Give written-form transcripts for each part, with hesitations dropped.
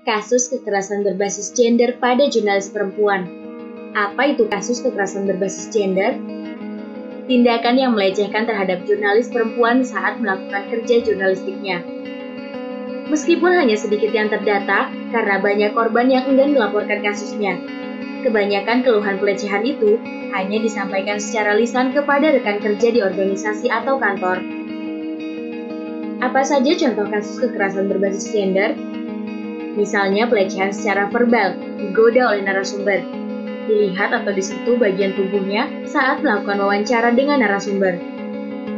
kasus kekerasan berbasis gender pada jurnalis perempuan. Apa itu kasus kekerasan berbasis gender? Tindakan yang melecehkan terhadap jurnalis perempuan saat melakukan kerja jurnalistiknya. Meskipun hanya sedikit yang terdata, karena banyak korban yang enggan melaporkan kasusnya. Kebanyakan keluhan pelecehan itu hanya disampaikan secara lisan kepada rekan kerja di organisasi atau kantor. Apa saja contoh kasus kekerasan berbasis gender? Misalnya pelecehan secara verbal, digoda oleh narasumber, dilihat atau disentuh bagian tubuhnya saat melakukan wawancara dengan narasumber.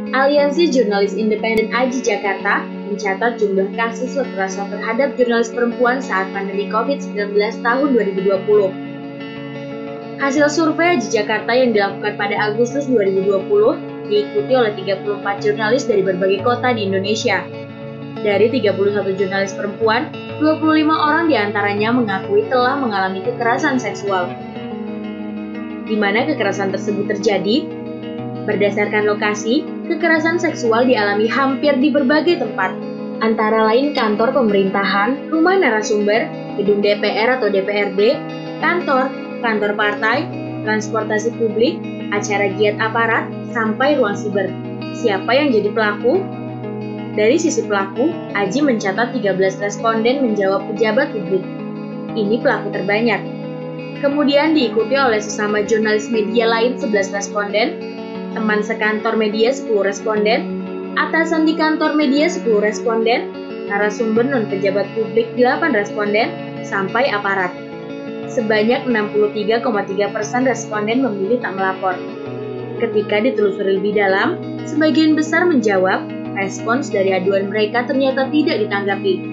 Aliansi Jurnalis Independen AJI Jakarta mencatat jumlah kasus kekerasan terhadap jurnalis perempuan saat pandemi COVID-19 tahun 2020. Hasil survei AJI Jakarta yang dilakukan pada Agustus 2020 diikuti oleh 34 jurnalis dari berbagai kota di Indonesia. Dari 31 jurnalis perempuan, 25 orang diantaranya mengakui telah mengalami kekerasan seksual. Di mana kekerasan tersebut terjadi? Berdasarkan lokasi, kekerasan seksual dialami hampir di berbagai tempat, antara lain kantor pemerintahan, rumah narasumber, gedung DPR atau DPRD, kantor partai, transportasi publik, acara giat aparat, sampai ruang siber. Siapa yang jadi pelaku? Dari sisi pelaku, AJI mencatat 13 responden menjawab pejabat publik. Ini pelaku terbanyak. Kemudian diikuti oleh sesama jurnalis media lain 11 responden, teman sekantor media 10 responden, atasan di kantor media 10 responden, narasumber non-pejabat publik 8 responden, sampai aparat. Sebanyak 63,3% responden memilih tak melapor. Ketika ditelusuri lebih dalam, sebagian besar menjawab, respons dari aduan mereka ternyata tidak ditanggapi.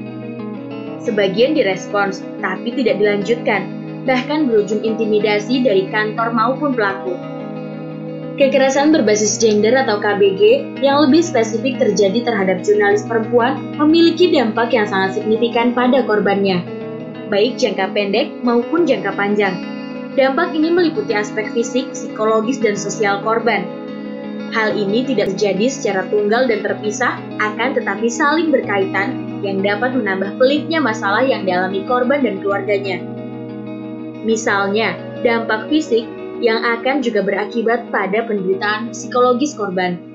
Sebagian direspons, tapi tidak dilanjutkan, bahkan berujung intimidasi dari kantor maupun pelaku. Kekerasan berbasis gender atau KBG yang lebih spesifik terjadi terhadap jurnalis perempuan memiliki dampak yang sangat signifikan pada korbannya, baik jangka pendek maupun jangka panjang. Dampak ini meliputi aspek fisik, psikologis, dan sosial korban. Hal ini tidak terjadi secara tunggal dan terpisah, akan tetapi saling berkaitan yang dapat menambah peliknya masalah yang dialami korban dan keluarganya. Misalnya, dampak fisik yang akan juga berakibat pada penderitaan psikologis korban.